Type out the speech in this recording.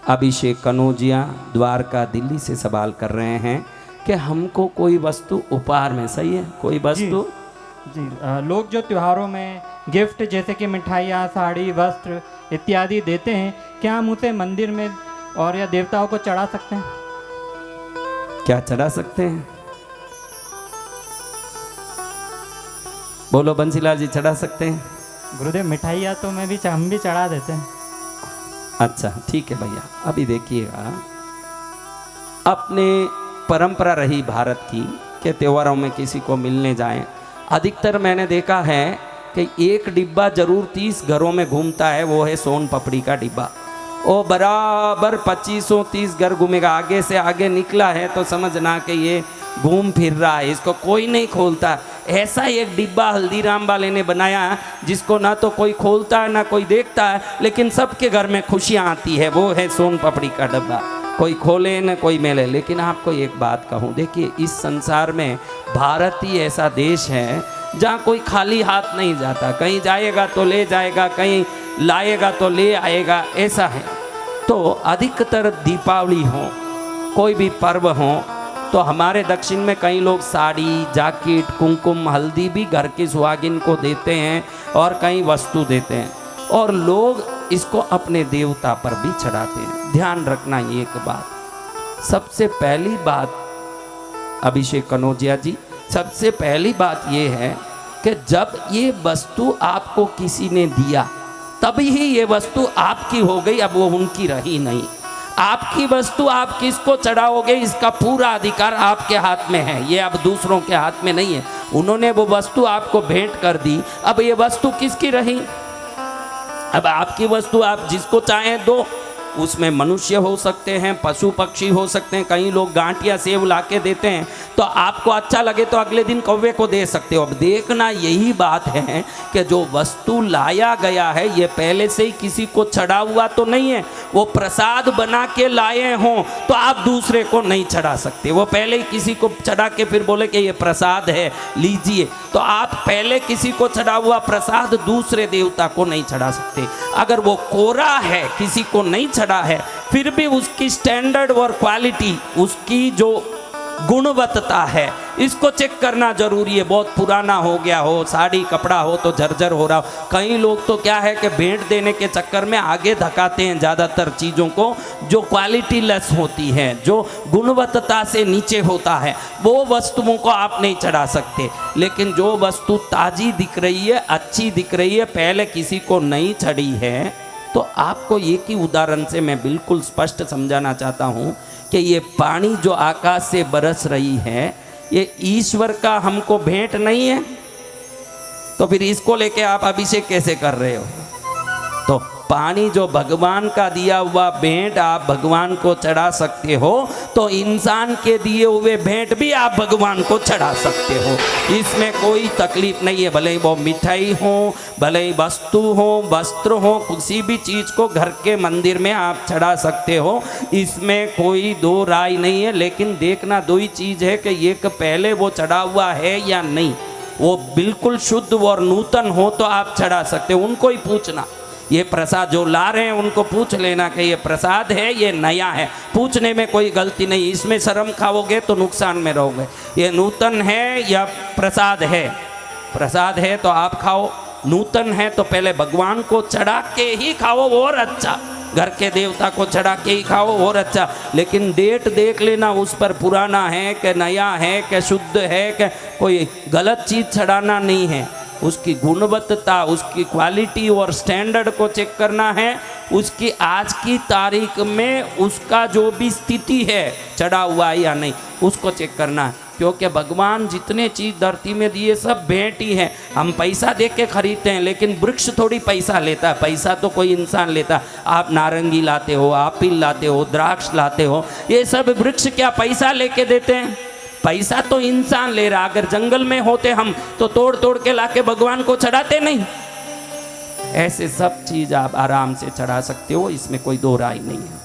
अभिषेक कनौजिया द्वारका दिल्ली से सवाल कर रहे हैं कि हमको कोई वस्तु उपहार में, सही है, कोई वस्तु जी लोग जो त्योहारों में गिफ्ट जैसे कि मिठाइयाँ, साड़ी, वस्त्र इत्यादि देते हैं, क्या हम उसे मंदिर में और या देवताओं को चढ़ा सकते हैं? क्या चढ़ा सकते हैं? बोलो बंसीलाल जी, चढ़ा सकते हैं? गुरुदेव मिठाइयाँ तो हम भी चढ़ा देते हैं। अच्छा ठीक है भैया। अभी देखिएगा, अपने परंपरा रही भारत की कि त्योहारों में किसी को मिलने जाएं, अधिकतर मैंने देखा है कि एक डिब्बा जरूर 30 घरों में घूमता है, वो है सोन पपड़ी का डिब्बा। वो बराबर 2530 घर घूमेगा, आगे से आगे निकला है तो समझना कि ये घूम फिर रहा है, इसको कोई नहीं खोलता। ऐसा एक डिब्बा हल्दीराम वाले ने बनाया जिसको ना तो कोई खोलता है ना कोई देखता है, लेकिन सबके घर में खुशियाँ आती है, वो है सोन पपड़ी का डब्बा। कोई खोले न कोई मेले। लेकिन आपको एक बात कहूँ, देखिए इस संसार में भारत ही ऐसा देश है जहाँ कोई खाली हाथ नहीं जाता, कहीं जाएगा तो ले जाएगा, कहीं लाएगा तो ले आएगा, ऐसा है। तो अधिकतर दीपावली हो, कोई भी पर्व हो, तो हमारे दक्षिण में कई लोग साड़ी, जैकेट, कुमकुम, हल्दी भी घर की सुहागिन को देते हैं और कई वस्तु देते हैं, और लोग इसको अपने देवता पर भी चढ़ाते हैं। ध्यान रखना ये एक बात, सबसे पहली बात अभिषेक कनौजिया जी, सबसे पहली बात ये है कि जब ये वस्तु आपको किसी ने दिया तभी ही ये वस्तु आपकी हो गई, अब वो उनकी रही नहीं। आपकी वस्तु आप किसको चढ़ाओगे इसका पूरा अधिकार आपके हाथ में है, ये अब दूसरों के हाथ में नहीं है। उन्होंने वो वस्तु आपको भेंट कर दी, अब ये वस्तु किसकी रही? अब आपकी वस्तु आप जिसको चाहें दो, उसमें मनुष्य हो सकते हैं, पशु पक्षी हो सकते हैं, कई लोग गांठिया सेब ला के देते हैं, तो आपको अच्छा लगे तो अगले दिन कौवे को दे सकते हो। अब देखना यही बात है कि जो वस्तु लाया गया है ये पहले से ही किसी को चढ़ा हुआ तो नहीं है, वो प्रसाद बना के लाए हों तो आप दूसरे को नहीं चढ़ा सकते। वो पहले ही किसी को चढ़ा के फिर बोले कि ये प्रसाद है लीजिए, तो आप पहले किसी को चढ़ा हुआ प्रसाद दूसरे देवता को नहीं चढ़ा सकते। अगर वो कोरा है, किसी को नहीं चढ़ा है, फिर भी उसकी स्टैंडर्ड और क्वालिटी, उसकी जो गुणवत्ता है, इसको चेक करना जरूरी है। बहुत पुराना हो गया हो, साड़ी कपड़ा हो तो जर्जर हो रहा हो। कई लोग तो क्या है कि भेंट देने के चक्कर में आगे धकाते हैं ज़्यादातर चीज़ों को जो क्वालिटी लेस होती है, जो गुणवत्ता से नीचे होता है, वो वस्तुओं को आप नहीं चढ़ा सकते। लेकिन जो वस्तु ताज़ी दिख रही है, अच्छी दिख रही है, पहले किसी को नहीं चढ़ी है, तो आपको एक ही उदाहरण से मैं बिल्कुल स्पष्ट समझाना चाहता हूँ कि ये पानी जो आकाश से बरस रही है, ये ईश्वर का हमको भेंट नहीं है, तो फिर इसको लेके आप अभिषेक कैसे कर रहे हो? तो पानी जो भगवान का दिया हुआ भेंट आप भगवान को चढ़ा सकते हो, तो इंसान के दिए हुए भेंट भी आप भगवान को चढ़ा सकते हो, इसमें कोई तकलीफ नहीं है। भले ही वो मिठाई हो, भले ही वस्तु हो, वस्त्र हो, किसी भी चीज़ को घर के मंदिर में आप चढ़ा सकते हो, इसमें कोई दो राय नहीं है। लेकिन देखना दो ही चीज़ है कि एक पहले वो चढ़ा हुआ है या नहीं, वो बिल्कुल शुद्ध और नूतन हो तो आप चढ़ा सकते हो। उनको ही पूछना, ये प्रसाद जो ला रहे हैं उनको पूछ लेना कि ये प्रसाद है, ये नया है, पूछने में कोई गलती नहीं। इसमें शर्म खाओगे तो नुकसान में रहोगे। ये नूतन है या प्रसाद है? प्रसाद है तो आप खाओ, नूतन है तो पहले भगवान को चढ़ा के ही खाओ और अच्छा, घर के देवता को चढ़ा के ही खाओ और अच्छा। लेकिन डेट देख लेना उस पर, पुराना है कि नया है कि शुद्ध है कि कोई गलत चीज़ चढ़ाना नहीं है। उसकी गुणवत्ता, उसकी क्वालिटी और स्टैंडर्ड को चेक करना है, उसकी आज की तारीख में उसका जो भी स्थिति है चढ़ा हुआ है या नहीं, उसको चेक करना है। क्योंकि भगवान जितने चीज़ धरती में दिए सब भेंट ही है। हम पैसा दे के खरीदते हैं, लेकिन वृक्ष थोड़ी पैसा लेता है, पैसा तो कोई इंसान लेता है। आप नारंगी लाते हो, एप्पल लाते हो, द्राक्ष लाते हो, ये सब वृक्ष क्या पैसा लेके देते हैं? पैसा तो इंसान ले रहा। अगर जंगल में होते हम तो तोड़ तोड़ के लाके भगवान को चढ़ाते नहीं। ऐसे सब चीज़ आप आराम से चढ़ा सकते हो, इसमें कोई दो राय नहीं है।